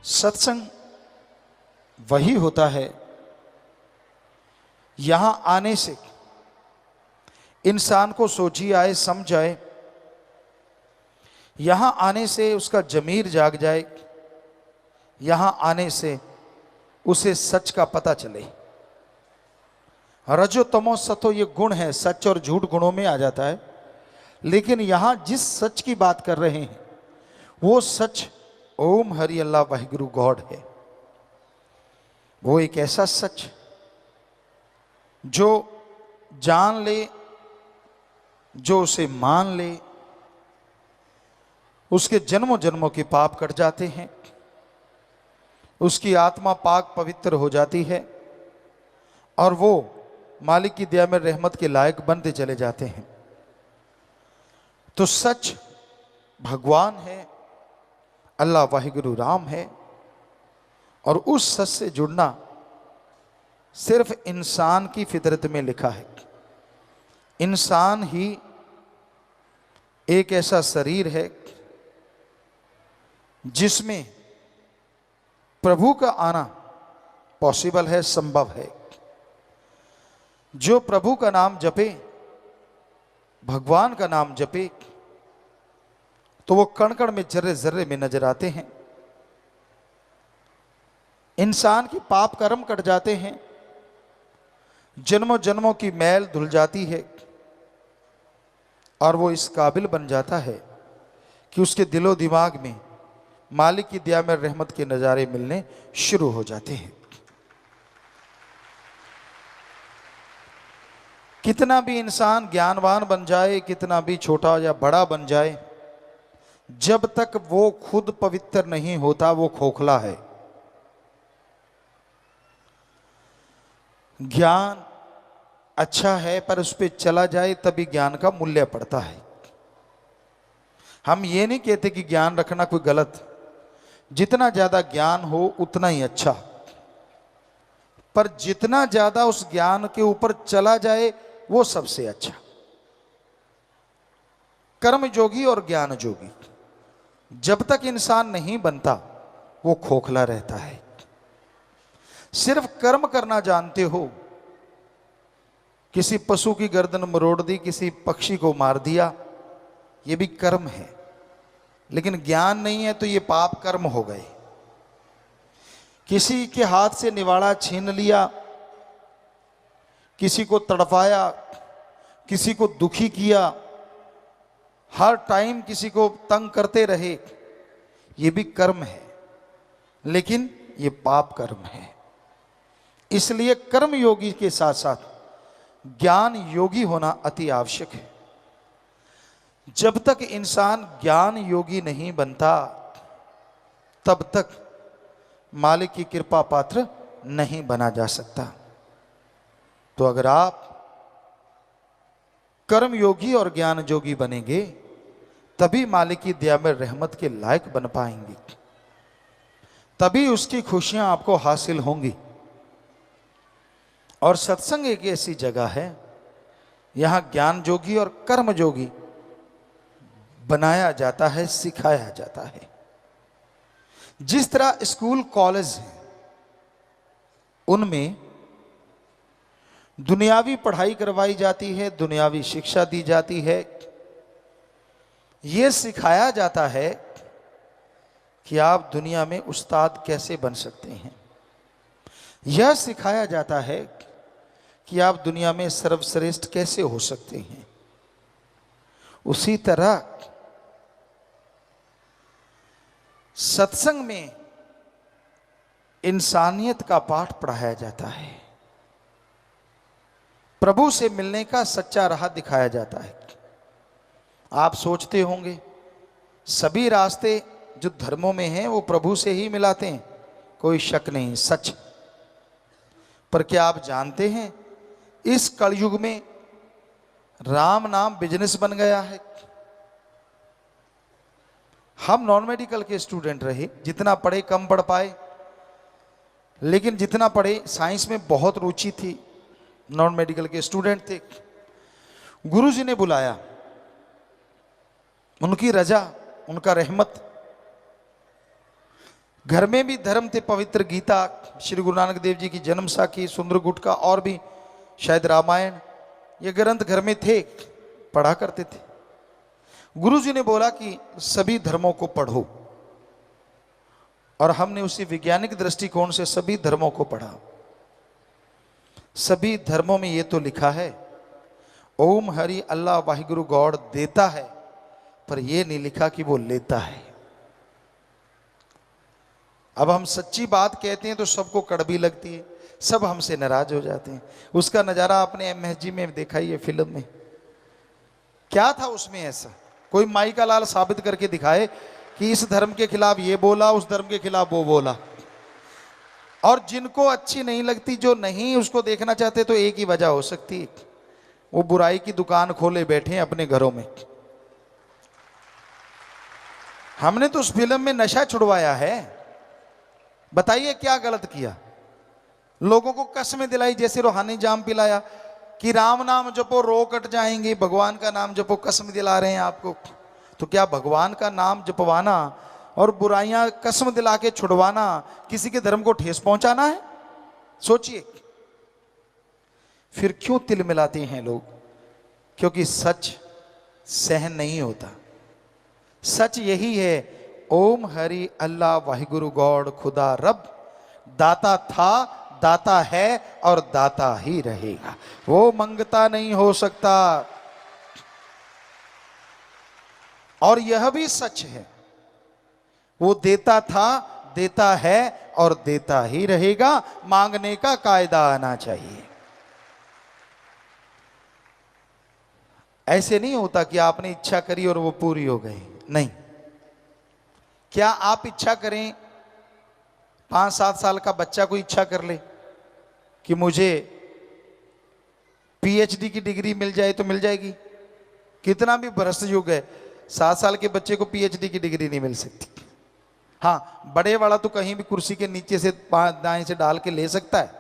सत्संग वही होता है यहां आने से इंसान को सोची आए, समझ आए, यहां आने से उसका जमीर जाग जाए, यहां आने से उसे सच का पता चले। रजो तमो सतो ये गुण है, सच और झूठ गुणों में आ जाता है। लेकिन यहां जिस सच की बात कर रहे हैं वो सच ओम हरि अल्लाह वाहिगुरु गॉड है। वो एक ऐसा सच जो जान ले, जो उसे मान ले, उसके जन्मों जन्मों के पाप कट जाते हैं, उसकी आत्मा पाक पवित्र हो जाती है और वो मालिक की दया में रहमत के लायक बनते चले जाते हैं। तो सच भगवान है, अल्लाह वाहिगुरु राम है। और उस सच से जुड़ना सिर्फ इंसान की फितरत में लिखा है। इंसान ही एक ऐसा शरीर है जिसमें प्रभु का आना पॉसिबल है, संभव है। जो प्रभु का नाम जपे, भगवान का नाम जपे, तो वो कण कण में, जर्रे जर्रे में नजर आते हैं। इंसान के पाप कर्म कट जाते हैं, जन्मों जन्मों की मैल धुल जाती है और वो इस काबिल बन जाता है कि उसके दिलो दिमाग में मालिक की दया में रहमत के नज़ारे मिलने शुरू हो जाते हैं। कितना भी इंसान ज्ञानवान बन जाए, कितना भी छोटा या बड़ा बन जाए, जब तक वो खुद पवित्र नहीं होता वो खोखला है। ज्ञान अच्छा है पर उस पर चला जाए तभी ज्ञान का मूल्य पड़ता है। हम ये नहीं कहते कि ज्ञान रखना कोई गलत, जितना ज्यादा ज्ञान हो उतना ही अच्छा, पर जितना ज्यादा उस ज्ञान के ऊपर चला जाए वो सबसे अच्छा। कर्म जोगी और ज्ञान जोगी जब तक इंसान नहीं बनता वो खोखला रहता है। सिर्फ कर्म करना जानते हो, किसी पशु की गर्दन मरोड़ दी, किसी पक्षी को मार दिया, ये भी कर्म है। लेकिन ज्ञान नहीं है तो ये पाप कर्म हो गए। किसी के हाथ से निवाड़ा छीन लिया, किसी को तड़पाया, किसी को दुखी किया, हर टाइम किसी को तंग करते रहे, ये भी कर्म है, लेकिन ये पाप कर्म है। इसलिए कर्म योगी के साथ साथ ज्ञान योगी होना अति आवश्यक है। जब तक इंसान ज्ञान योगी नहीं बनता तब तक मालिक की कृपा पात्र नहीं बना जा सकता। तो अगर आप कर्म योगी और ज्ञान योगी बनेंगे तभी मालिक की दया में रहमत के लायक बन पाएंगे, तभी उसकी खुशियां आपको हासिल होंगी। और सत्संग एक ऐसी जगह है यहां ज्ञान जोगी और कर्म जोगी बनाया जाता है, सिखाया जाता है। जिस तरह स्कूल कॉलेज हैं उनमें दुनियावी पढ़ाई करवाई जाती है, दुनियावी शिक्षा दी जाती है, यह सिखाया जाता है कि आप दुनिया में उस्ताद कैसे बन सकते हैं। यह सिखाया जाता है कि आप दुनिया में सर्वश्रेष्ठ कैसे हो सकते हैं। उसी तरह सत्संग में इंसानियत का पाठ पढ़ाया जाता है, प्रभु से मिलने का सच्चा राह दिखाया जाता है। आप सोचते होंगे सभी रास्ते जो धर्मों में हैं वो प्रभु से ही मिलाते हैं, कोई शक नहीं, सच। पर क्या आप जानते हैं इस कलयुग में राम नाम बिजनेस बन गया है। हम नॉन मेडिकल के स्टूडेंट रहे, जितना पढ़े कम पढ़ पाए, लेकिन जितना पढ़े साइंस में बहुत रुचि थी। नॉन मेडिकल के स्टूडेंट थे, गुरुजी ने बुलाया, उनकी रजा, उनका रहमत, घर में भी धर्म थे, पवित्र गीता, श्री गुरु नानक देव जी की जन्म साखी, सुंदर गुटका और भी शायद रामायण, ये ग्रंथ घर में थे, पढ़ा करते थे। गुरु जी ने बोला कि सभी धर्मों को पढ़ो, और हमने उसी वैज्ञानिक दृष्टिकोण से सभी धर्मों को पढ़ा। सभी धर्मों में ये तो लिखा है ओम हरि अल्लाह वाहिगुरु गॉड देता है, पर यह नहीं लिखा कि वो लेता है। अब हम सच्ची बात कहते हैं तो सबको कड़वी लगती है, सब हमसे नाराज हो जाते हैं। उसका नजारा आपने MSG में देखा ही है, फिल्म में। क्या था उसमें ऐसा? कोई माई का लाल साबित करके दिखाए कि इस धर्म के खिलाफ ये बोला, उस धर्म के खिलाफ वो बोला। और जिनको अच्छी नहीं लगती, जो नहीं उसको देखना चाहते, तो एक ही वजह हो सकती है, वो बुराई की दुकान खोले बैठे हैं अपने घरों में। हमने तो उस फिल्म में नशा छुड़वाया है, बताइए क्या गलत किया? लोगों को कसमें दिलाई, जैसे रूहानी जाम पिलाया कि राम नाम जपो रो कट जाएंगे, भगवान का नाम जपो, कसम दिला रहे हैं आपको। तो क्या भगवान का नाम जपवाना और बुराइयां कसम दिला के छुड़वाना किसी के धर्म को ठेस पहुंचाना है? सोचिए। फिर क्यों तिल मिलाते हैं लोग? क्योंकि सच सहन नहीं होता। सच यही है, ओम हरि अल्लाह वाहिगुरु गॉड खुदा रब दाता था, दाता है और दाता ही रहेगा। वो मंगता नहीं हो सकता। और यह भी सच है, वो देता था, देता है और देता ही रहेगा। मांगने का कायदा आना चाहिए। ऐसे नहीं होता कि आपने इच्छा करी और वो पूरी हो गई, नहीं। क्या आप इच्छा करें, 5-7 साल का बच्चा कोई इच्छा कर ले कि मुझे PhD की डिग्री मिल जाए, तो मिल जाएगी? कितना भी भ्रष्ट युग है, 7 साल के बच्चे को PhD की डिग्री नहीं मिल सकती। हाँ, बड़े वाला तो कहीं भी कुर्सी के नीचे से दाएं से डाल के ले सकता है,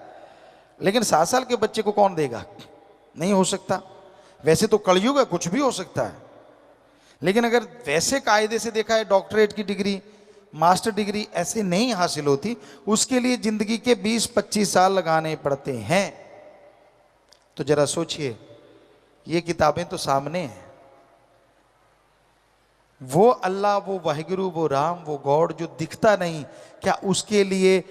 लेकिन 7 साल के बच्चे को कौन देगा? नहीं हो सकता। वैसे तो कलयुग है, कुछ भी हो सकता है, लेकिन अगर वैसे कायदे से देखा है, डॉक्टरेट की डिग्री, मास्टर डिग्री ऐसे नहीं हासिल होती, उसके लिए जिंदगी के 20-25 साल लगाने पड़ते हैं। तो जरा सोचिए, ये किताबें तो सामने हैं। वो अल्लाह, वो वाहिगुरु, वो राम, वो गॉड जो दिखता नहीं, क्या उसके लिए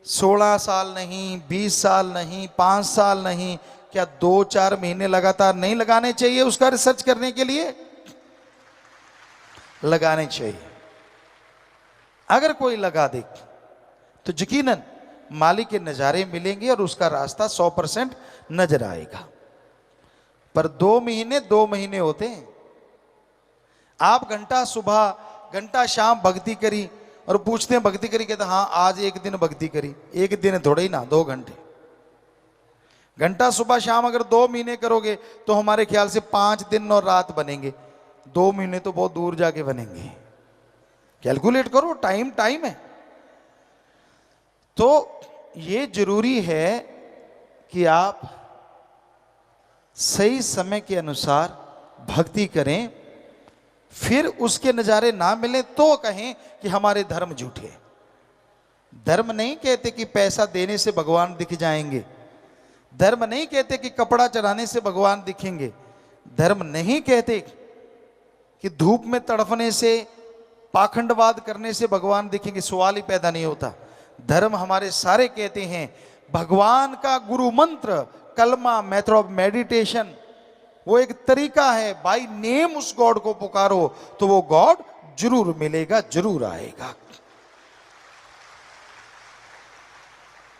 16 साल नहीं, 20 साल नहीं, 5 साल नहीं, क्या 2-4 महीने लगातार नहीं लगाने चाहिए उसका रिसर्च करने के लिए? लगाने चाहिए। अगर कोई लगा दे तो यकीनन मालिक के नज़ारे मिलेंगे और उसका रास्ता 100% नजर आएगा। पर 2 महीने होते हैं। आप घंटा सुबह घंटा शाम भक्ति करी और पूछते हैं भक्ति करी, कहते हाँ आज एक दिन भक्ति करी। एक दिन थोड़े ही ना, 2 घंटे। घंटा सुबह शाम अगर 2 महीने करोगे तो हमारे ख्याल से 5 दिन और रात बनेंगे। 2 महीने तो बहुत दूर जाके बनेंगे। कैलकुलेट करो, टाइम है। तो ये जरूरी है कि आप सही समय के अनुसार भक्ति करें, फिर उसके नज़ारे ना मिले तो कहें कि हमारे धर्म झूठे। धर्म नहीं कहते कि पैसा देने से भगवान दिख जाएंगे। धर्म नहीं कहते कि कपड़ा चढ़ाने से भगवान दिखेंगे। धर्म नहीं कहते कि धूप में तड़फने से, पाखंडवाद करने से भगवान दिखेंगे। सवाल ही पैदा नहीं होता। धर्म हमारे सारे कहते हैं भगवान का गुरु मंत्र, कलमा, मेथड ऑफ मेडिटेशन, वो एक तरीका है। बाय नेम उस गॉड को पुकारो तो वो गॉड जरूर मिलेगा, जरूर आएगा।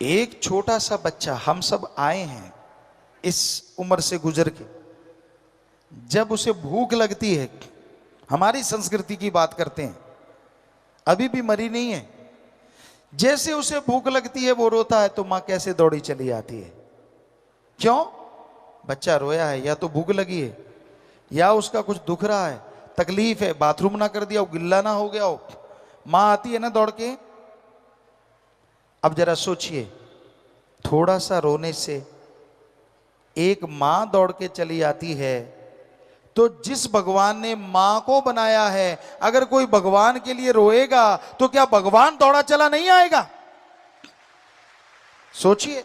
एक छोटा सा बच्चा, हम सब आए हैं इस उम्र से गुजर के, जब उसे भूख लगती है, हमारी संस्कृति की बात करते हैं, अभी भी मरी नहीं है, जैसे उसे भूख लगती है वो रोता है तो मां कैसे दौड़ी चली आती है। क्यों? बच्चा रोया है, या तो भूख लगी है, या उसका कुछ दुख रहा है, तकलीफ है, बाथरूम ना कर दिया हो, गिल्ला ना हो गया हो, मां आती है ना दौड़ के। अब जरा सोचिए, थोड़ा सा रोने से एक मां दौड़ के चली आती है तो जिस भगवान ने मां को बनाया है, अगर कोई भगवान के लिए रोएगा तो क्या भगवान दौड़ा चला नहीं आएगा? सोचिए।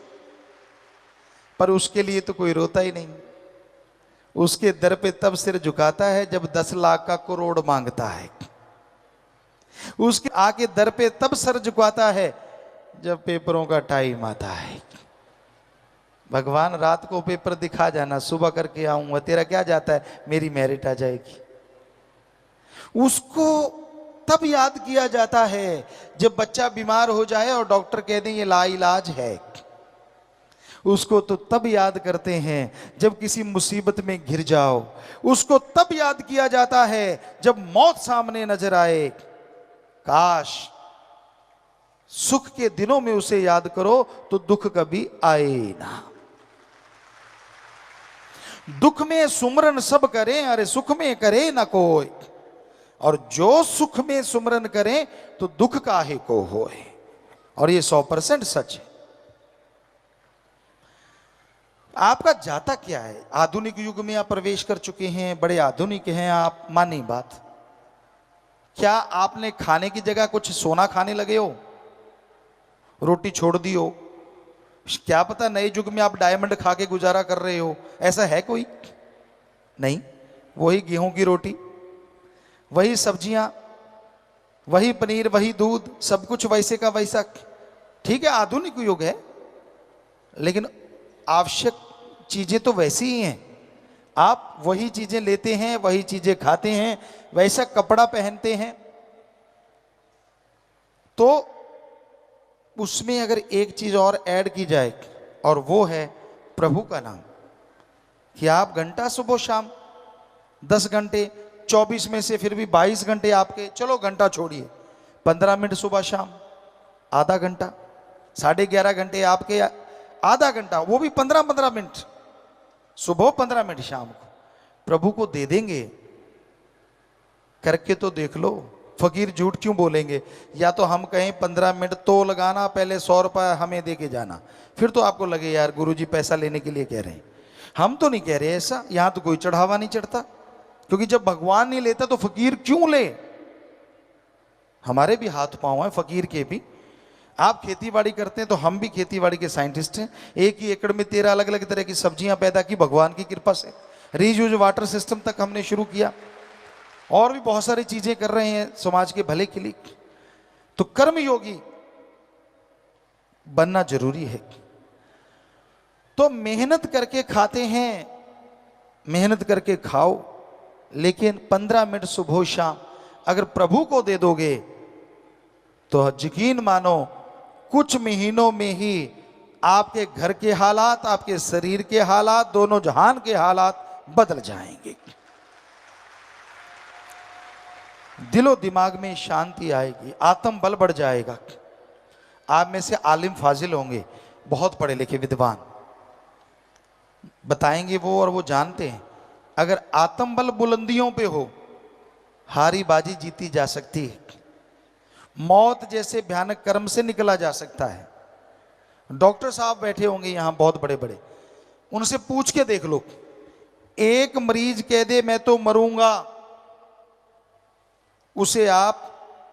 पर उसके लिए तो कोई रोता ही नहीं। उसके दर पे तब सिर झुकाता है जब 10 लाख का करोड़ मांगता है। उसके आके दर पे तब सर झुकाता है जब पेपरों का टाइम आता है। भगवान रात को पेपर दिखा जाना, सुबह करके आऊंगा, तेरा क्या जाता है, मेरी मेरिट आ जाएगी। उसको तब याद किया जाता है जब बच्चा बीमार हो जाए और डॉक्टर कह दें ये लाइलाज है। उसको तो तब याद करते हैं जब किसी मुसीबत में घिर जाओ। उसको तब याद किया जाता है जब मौत सामने नजर आए। काश सुख के दिनों में उसे याद करो तो दुख कभी आए ना। दुख में सुमरन सब करें, अरे सुख में करे ना कोई। और जो सुख में सुमरन करें तो दुख काहे को होए। और ये 100% सच है। आपका जाता क्या है? आधुनिक युग में आप प्रवेश कर चुके हैं, बड़े आधुनिक हैं आप, मानी बात। क्या आपने खाने की जगह कुछ सोना खाने लगे हो, रोटी छोड़ दी हो? क्या पता नए युग में आप डायमंड खा के गुजारा कर रहे हो। ऐसा है कोई? नहीं। वही गेहूं की रोटी, वही सब्जियां, वही पनीर, वही दूध, सब कुछ वैसे का वैसा। ठीक है आधुनिक युग है, लेकिन आवश्यक चीजें तो वैसी ही हैं। आप वही चीजें लेते हैं, वही चीजें खाते हैं, वैसा कपड़ा पहनते हैं। तो उसमें अगर एक चीज और ऐड की जाए और वो है प्रभु का नाम, कि आप घंटा सुबह शाम 10 घंटे, 24 में से फिर भी 22 घंटे आपके, चलो घंटा छोड़िए, 15 मिनट सुबह शाम, आधा घंटा, 11.5 घंटे आपके, आधा घंटा, वो भी 15-15 मिनट सुबह, 15 मिनट शाम को प्रभु को दे देंगे। करके तो देख लो। फकीर झूठ क्यों बोलेंगे? या तो हम कहें 15 मिनट तो लगाना, पहले 100 रुपया हमें दे के जाना, फिर तो आपको लगे यार गुरुजी पैसा लेने के लिए कह रहे हैं। हम तो नहीं कह रहे ऐसा, यहां तो कोई चढ़ावा नहीं चढ़ता, क्योंकि जब भगवान नहीं लेता तो फकीर क्यों ले? हमारे भी हाथ पांव हैं फकीर के भी। आप खेती बाड़ी करते हैं तो हम भी खेती बाड़ी के साइंटिस्ट हैं। एक ही एकड़ में 13 अलग अलग तरह की सब्जियां पैदा की भगवान की कृपा से। रीयूज वाटर सिस्टम तक हमने शुरू किया, और भी बहुत सारी चीजें कर रहे हैं समाज के भले के लिए। तो कर्म योगी बनना जरूरी है। तो मेहनत करके खाते हैं, मेहनत करके खाओ, लेकिन 15 मिनट सुबह शाम अगर प्रभु को दे दोगे तो यकीन मानो कुछ महीनों में ही आपके घर के हालात, आपके शरीर के हालात, दोनों जहान के हालात बदल जाएंगे। दिलो दिमाग में शांति आएगी, आत्म बल बढ़ जाएगा। आप में से आलिम फाजिल होंगे, बहुत पढ़े लिखे विद्वान, बताएंगे वो, और वो जानते हैं अगर आत्म बल बुलंदियों पे हो, हारी बाजी जीती जा सकती है। मौत जैसे भयानक कर्म से निकला जा सकता है। डॉक्टर साहब बैठे होंगे यहां बहुत बड़े बड़े, उनसे पूछ के देख लो, एक मरीज कह दे मैं तो मरूंगा, उसे आप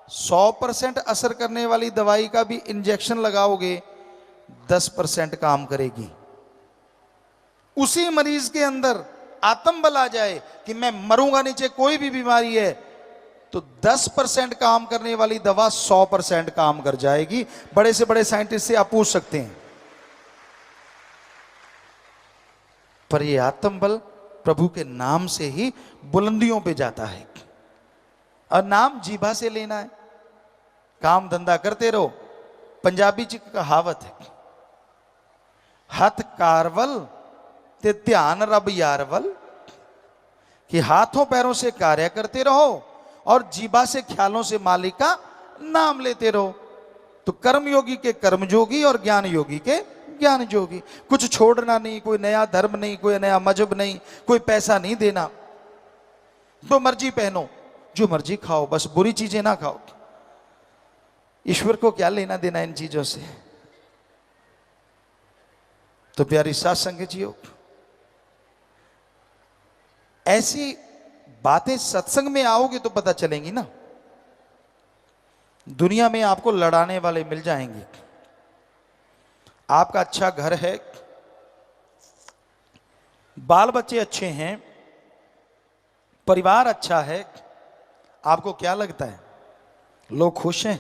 100% असर करने वाली दवाई का भी इंजेक्शन लगाओगे, 10% काम करेगी। उसी मरीज के अंदर आत्मबल आ जाए कि मैं मरूंगा नहीं, चाहे कोई भी बीमारी है, तो 10% काम करने वाली दवा 100% काम कर जाएगी। बड़े से बड़े साइंटिस्ट से आप पूछ सकते हैं। पर यह आत्मबल प्रभु के नाम से ही बुलंदियों पे जाता है। और नाम जीभा से लेना है, काम धंधा करते रहो। पंजाबी च कहावत है, हथ कारवल ते ध्यान रब यारवल, कि हाथों पैरों से कार्य करते रहो और जीभा से ख्यालों से मालिक का नाम लेते रहो। तो कर्म योगी के कर्म योगी और ज्ञान योगी के ज्ञान योगी। कुछ छोड़ना नहीं, कोई नया धर्म नहीं, कोई नया मजहब नहीं, कोई पैसा नहीं देना, जो मर्जी पहनो, जो मर्जी खाओ, बस बुरी चीजें ना खाओ। ईश्वर को क्या लेना देना इन चीजों से? तो प्यारी सात संगत जियो, ऐसी बातें सत्संग में आओगे तो पता चलेंगी ना। दुनिया में आपको लड़ाने वाले मिल जाएंगे। आपका अच्छा घर है, बाल बच्चे अच्छे हैं, परिवार अच्छा है, आपको क्या लगता है लोग खुश हैं?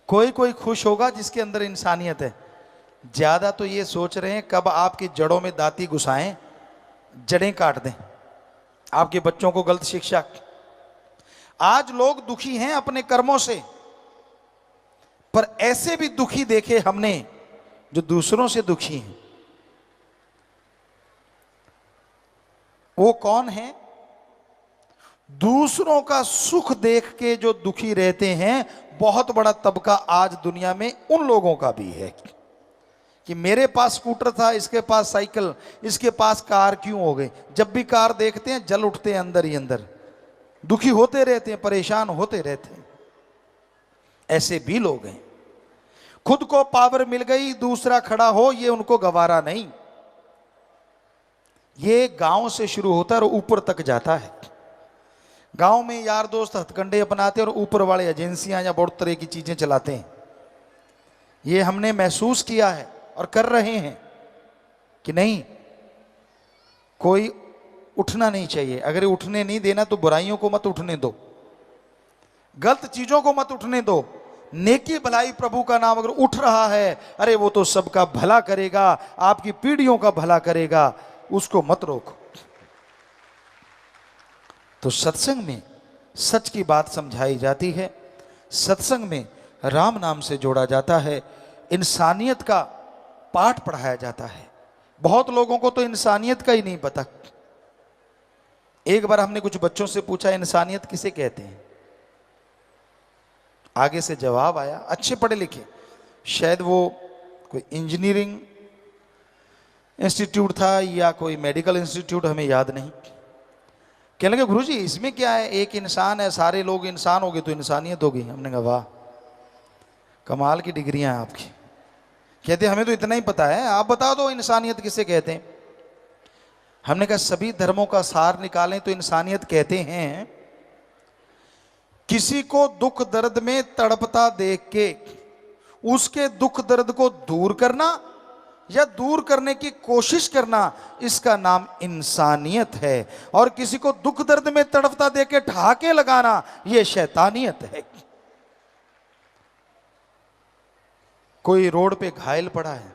कोई कोई खुश होगा जिसके अंदर इंसानियत है। ज्यादा तो ये सोच रहे हैं कब आपकी जड़ों में दाती घुसाएं, जड़ें काट दें, आपके बच्चों को गलत शिक्षा। आज लोग दुखी हैं अपने कर्मों से, पर ऐसे भी दुखी देखे हमने जो दूसरों से दुखी हैं। वो कौन है? दूसरों का सुख देख के जो दुखी रहते हैं, बहुत बड़ा तबका आज दुनिया में उन लोगों का भी है कि मेरे पास स्कूटर था, इसके पास साइकिल, इसके पास कार क्यों हो गई। जब भी कार देखते हैं जल उठते हैं अंदर ही अंदर, दुखी होते रहते हैं, परेशान होते रहते हैं। ऐसे भी लोग हैं। खुद को पावर मिल गई, दूसरा खड़ा हो ये उनको गवारा नहीं। ये गांव से शुरू होता है और ऊपर तक जाता है। गांव में यार दोस्त हथकंडे अपनाते हैं और ऊपर वाले एजेंसियां या बहुत तरह की चीजें चलाते हैं। ये हमने महसूस किया है और कर रहे हैं कि नहीं, कोई उठना नहीं चाहिए। अगर उठने नहीं देना तो बुराइयों को मत उठने दो, गलत चीजों को मत उठने दो। नेकी भलाई प्रभु का नाम अगर उठ रहा है, अरे वो तो सबका भला करेगा, आपकी पीढ़ियों का भला करेगा, उसको मत रोको। तो सत्संग में सच की बात समझाई जाती है, सत्संग में राम नाम से जोड़ा जाता है, इंसानियत का पाठ पढ़ाया जाता है। बहुत लोगों को तो इंसानियत का ही नहीं पता। एक बार हमने कुछ बच्चों से पूछा इंसानियत किसे कहते हैं, आगे से जवाब आया, अच्छे पढ़े लिखे, शायद वो कोई इंजीनियरिंग इंस्टीट्यूट था या कोई मेडिकल इंस्टीट्यूट, हमें याद नहीं। कहने लगे गुरुजी इसमें क्या है, एक इंसान है, सारे लोग इंसान हो गए तो इंसानियत होगी। हमने कहा वाह, कमाल की डिग्रियां हैं आपकी। कहते हमें तो इतना ही पता है, आप बता दो इंसानियत किसे कहते हैं। हमने कहा सभी धर्मों का सार निकालें तो इंसानियत कहते हैं किसी को दुख दर्द में तड़पता देख के उसके दुख दर्द को दूर करना या दूर करने की कोशिश करना, इसका नाम इंसानियत है। और किसी को दुख दर्द में तड़पता देख के ठहाके लगाना, यह शैतानियत है। कोई रोड पे घायल पड़ा है,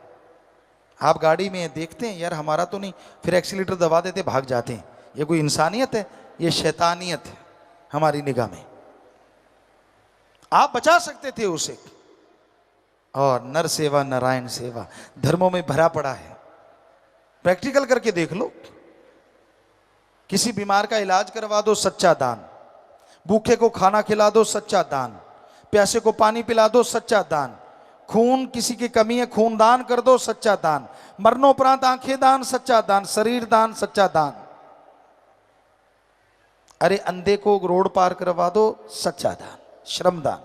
आप गाड़ी में देखते हैं यार हमारा तो नहीं, फिर एक्सीलेटर दबा देते भाग जाते हैं, ये कोई इंसानियत है? ये शैतानियत है हमारी निगाह में। आप बचा सकते थे उसे। और नर सेवा नारायण सेवा धर्मों में भरा पड़ा है, प्रैक्टिकल करके देख लो। किसी बीमार का इलाज करवा दो, सच्चा दान। भूखे को खाना खिला दो, सच्चा दान। प्यासे को पानी पिला दो, सच्चा दान। खून किसी की कमी है, खून दान कर दो, सच्चा दान। मरणोपरांत आंखें दान, सच्चा दान। शरीर दान, सच्चा दान। अरे अंधे को रोड पार करवा दो, सच्चा दान, श्रम दान।